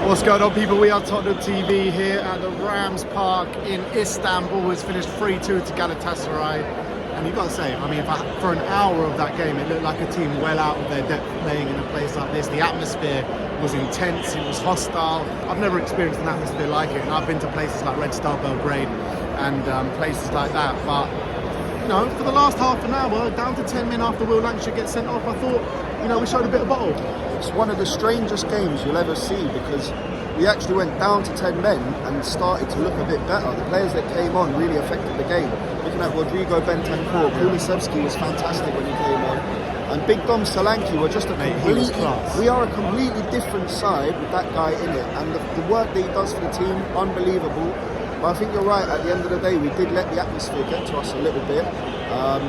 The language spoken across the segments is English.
What's going on, people? We are Tottenham TV here at the Rams Park in Istanbul. It's finished 3-2 to Galatasaray. And you've got to say, I mean, for an hour of that game, it looked like a team well out of their depth playing in a place like this. The atmosphere was intense, it was hostile. I've never experienced an atmosphere like it. And I've been to places like Red Star Belgrade and places like that. But, you know, for the last half an hour, down to 10 men after Will Lancashire gets sent off, I thought, you know, we showed a bit of bottle. It's one of the strangest games you'll ever see because we actually went down to 10 men and started to look a bit better. The players that came on really affected the game. Looking at Rodrigo Bentancur, Kulusevski was fantastic when he came on, and Big Dom Solanke were just a complete class. We are a completely different side with that guy in it, and the work that he does for the team, unbelievable. But I think you're right, at the end of the day, we did let the atmosphere get to us a little bit.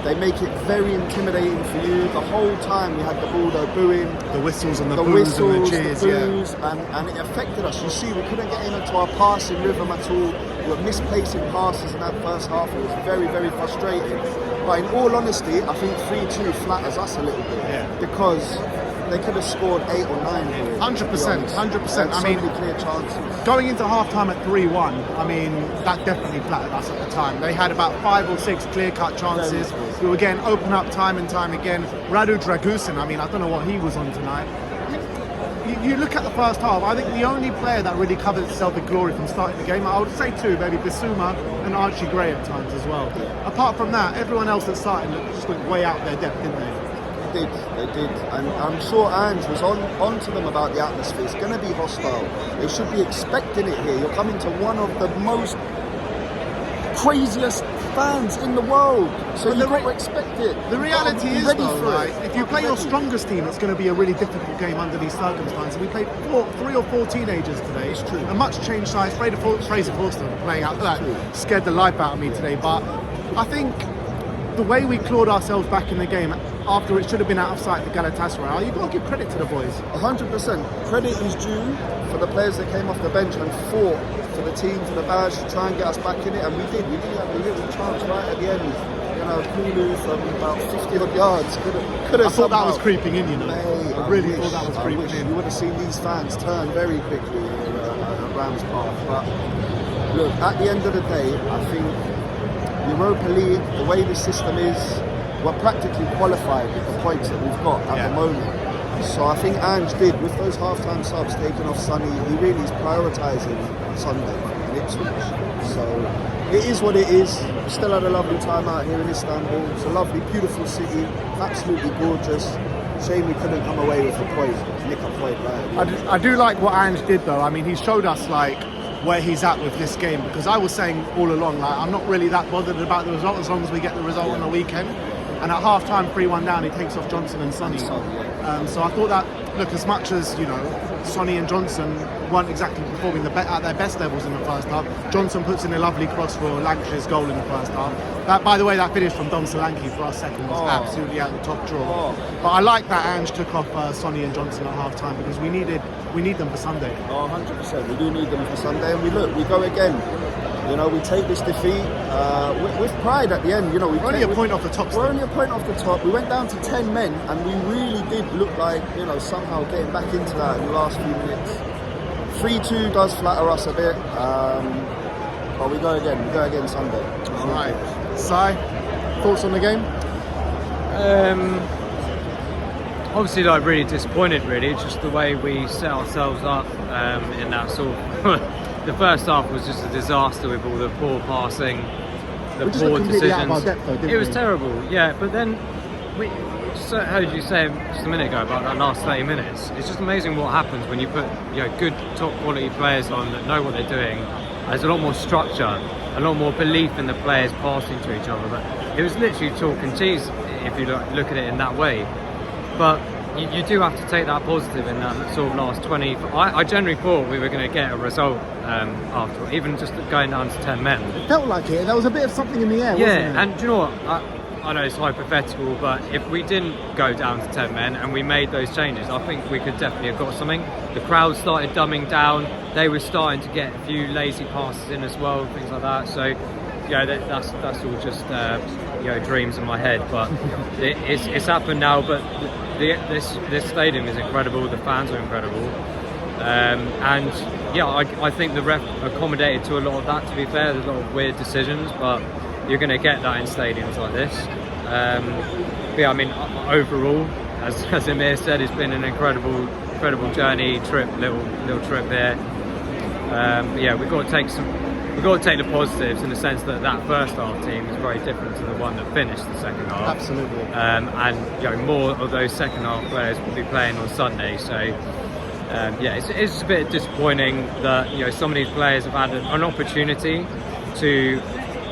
They make it very intimidating for you. The whole time we had the ball, they're booing. The whistles and the boos and the cheers, and it affected us. You see, we couldn't get into our passing rhythm at all. We were misplacing passes in that first half. It was very, very frustrating. But in all honesty, I think 3-2 flatters us a little bit because they could have scored 8 or 9 here. 100%, 100%. I mean, so many clear chances. Going into half-time at 3-1, I mean, that definitely flattered us at the time. They had about 5 or 6 clear-cut chances. We were getting open up time and time again. Radu Dragusin, I mean, I don't know what he was on tonight. You look at the first half, I think the only player that really covered itself in glory from starting the game, I would say 2, maybe Bissouma and Archie Gray at times as well. Apart from that, everyone else that started just went way out their depth, didn't they? They did, and I'm sure Ange was on to them about the atmosphere. It's going to be hostile. They should be expecting it here. You're coming to one of the most craziest fans in the world, so you've got to expect it. The reality is, though, right, if you play your strongest team, it's going to be a really difficult game under these circumstances. We played 3 or 4 teenagers today. It's true. A much changed size. Fraser Forster playing out that scared the life out of me today. But I think the way we clawed ourselves back in the game after it should have been out of sight for Galatasaray, you've got to give credit to the boys. 100%. Credit is due for the players that came off the bench and fought for the team, for the badge, to try and get us back in it, and we did. We did have a little chance right at the end. You know, Kulu from about 50 odd yards could have. I thought that was creeping in, you know. I really thought that was creeping in. You would have seen these fans turn very quickly at Rams Park. But look, at the end of the day, I think Europa League, the way the system is, we're practically qualified with the points that we've got at the moment. So I think Ange did, with those half-time subs taking off Sonny, he really is prioritising Sunday in Ipswich. So it is what it is. We still had a lovely time out here in Istanbul. It's a lovely, beautiful city, absolutely gorgeous. Shame we couldn't come away with a point, nick a point right. I do like what Ange did, though. I mean, he showed us like where he's at with this game, because I was saying all along, like, I'm not really that bothered about the result as long as we get the result on the weekend. And at half-time, 3-1 down, he takes off Johnson and Sonny. So I thought that, look, as much as, you know, Sonny and Johnson weren't exactly performing at their best levels in the first half, Johnson puts in a lovely cross for Lancashire's goal in the first half. That, by the way, that finish from Dom Solanke for our second was absolutely at the top draw. But I like that Ange took off Sonny and Johnson at half-time, because we need them for Sunday. 100%. We do need them for Sunday, and we go again. You know, we take this defeat with pride at the end. You know, we're only a point off the top. We're only a point off the top. We went down to 10 men, and we really did look like, you know, somehow getting back into that in the last few minutes. 3-2 does flatter us a bit, but we go again Sunday. All right. Si, thoughts on the game? Obviously, like, really disappointed. Really, it's just the way we set ourselves up in that sort of. The first half was just a disaster with all the poor passing, the poor decisions. Out of our depth, though, didn't it was we? terrible, yeah. But then, so how did you say just a minute ago about that last 30 minutes? It's just amazing what happens when you put, you know, good top quality players on that know what they're doing. There's a lot more structure, a lot more belief in the players passing to each other. But it was literally chalk and cheese if you look at it in that way. But you do have to take that positive in that sort of last 20. I generally thought we were going to get a result after, even just going down to 10 men. It felt like it. There was a bit of something in the air, wasn't it? And do you know what? I know it's hypothetical, but if we didn't go down to 10 men and we made those changes, I think we could definitely have got something. The crowd started dumbing down. They were starting to get a few lazy passes in as well, things like that. So, yeah, that's all just dreams in my head. But it's happened now. But this stadium is incredible. The fans are incredible. And yeah, I think the ref accommodated to a lot of that, to be fair. There's a lot of weird decisions, but you're going to get that in stadiums like this. But yeah, I mean, overall, as Amir said, it's been an incredible journey, little trip here. But yeah, we've got to take the positives, in the sense that first half team is very different to the one that finished the second half. Absolutely. And more of those second half players will be playing on Sunday. So yeah, it's a bit disappointing that some of these players have had an opportunity to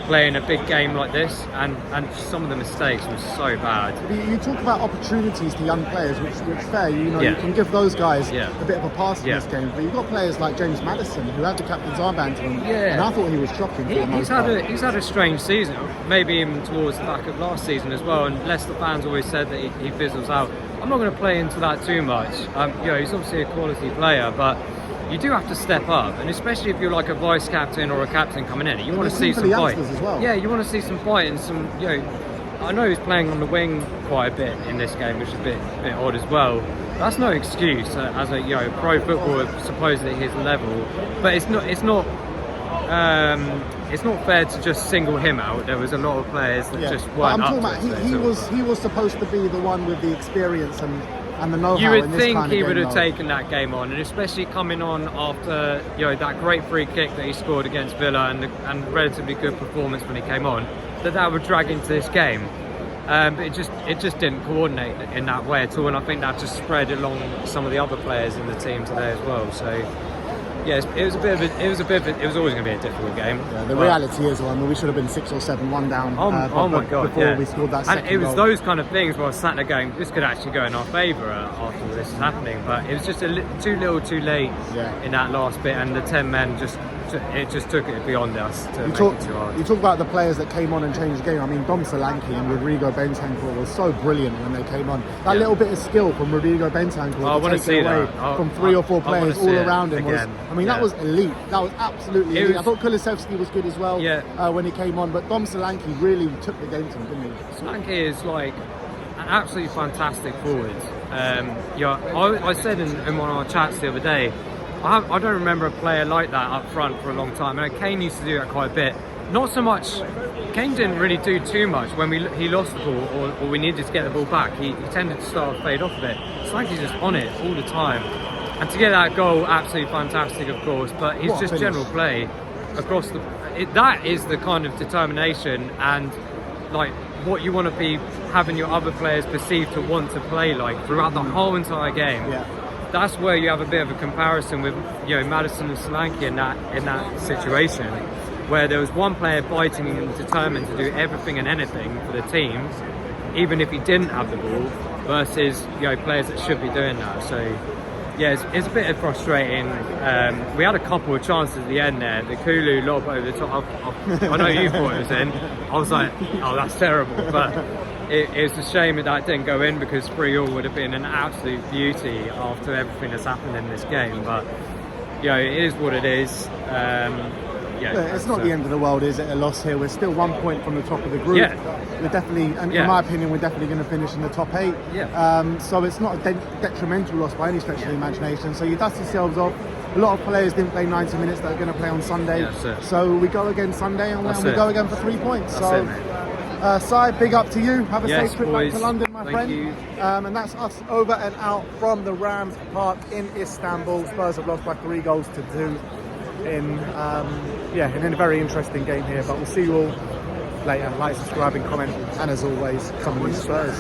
play in a big game like this, and some of the mistakes were so bad. You talk about opportunities to young players, which fair, you Yeah. can give those guys Yeah. a bit of a pass in Yeah. this game, but you've got players like James Maddison who had the captain's armband to him, Yeah. and I thought he was shocking for the most part. He's had a strange season, maybe even towards the back of last season as well, and Leicester fans always said that he fizzles out. I'm not going to play into that too much. He's obviously a quality player, but you do have to step up, and especially if you're like a vice captain or a captain coming in, you want to see some fight. As well. Yeah, you want to see some fight and some. I know he's playing on the wing quite a bit in this game, which is a bit odd as well. That's no excuse as a pro footballer, supposedly his level, but it's not fair to just single him out. There was a lot of players that just weren't up to it. He was supposed to be the one with the experience and the know-how. You would in this think kind of he game, would have though. taken that game on, and especially coming on after that great free kick that he scored against Villa and relatively good performance when he came on, that would drag into this game. But it just didn't coordinate in that way at all, and I think that just spread along some of the other players in the team today as well. So yeah, it was always going to be a difficult game. Yeah, the reality is, we should have been 6 or 7-1 down. Oh my God! Before we scored that second and it was goal. those kind of things where I was sat there going, this could actually go in our favour after all this is happening. But it was just too little, too late in that last bit, and the 10 men just took it beyond us to make it too hard. You talk about the players that came on and changed the game. I mean, Dom Solanke and Rodrigo Bentancur was so brilliant when they came on. That little bit of skill from Rodrigo Bentancur to take it away from 3 or 4 players all around him was. I mean, that was elite. That was absolutely elite. I thought Kulusevski was good as well when he came on, but Dom Solanke really took the game to him, didn't he? Solanke is like an absolutely fantastic forward. I said in one of our chats the other day, I don't remember a player like that up front for a long time. Kane used to do that quite a bit. Not so much. Kane didn't really do too much when he lost the ball or we needed to get the ball back. He tended to start to fade off a bit. Solanke's just on it all the time. And to get that goal, absolutely fantastic, of course. But he's just general play across that is the kind of determination and like what you want to be having your other players perceive to want to play like throughout the whole entire game. Yeah. That's where you have a bit of a comparison with Maddison and Solanke in that situation, where there was one player biting and determined to do everything and anything for the team, even if he didn't have the ball, versus players that should be doing that. So yeah, it's a bit frustrating. We had a couple of chances at the end there. The Kulu lob over the top. I know you thought it was in. I was like, oh, that's terrible, but. It's a shame that didn't go in, because 3-3 would have been an absolute beauty after everything that's happened in this game. But it is what it is. It's not the end of the world, is it? A loss here. We're still 1 point from the top of the group. We're definitely, and in my opinion, we're definitely going to finish in the top 8. So it's not a detrimental loss by any stretch of the imagination. So you dust yourselves off. A lot of players didn't play 90 minutes that are going to play on Sunday. So we go again Sunday and we go again for 3 points. Si, big up to you. Have a safe trip back to London, my friend. You. And that's us over and out from the Rams Park in Istanbul. Spurs have lost by 3 goals to 2 in a very interesting game here. But we'll see you all later. Like, subscribe and comment. And as always, come on Spurs.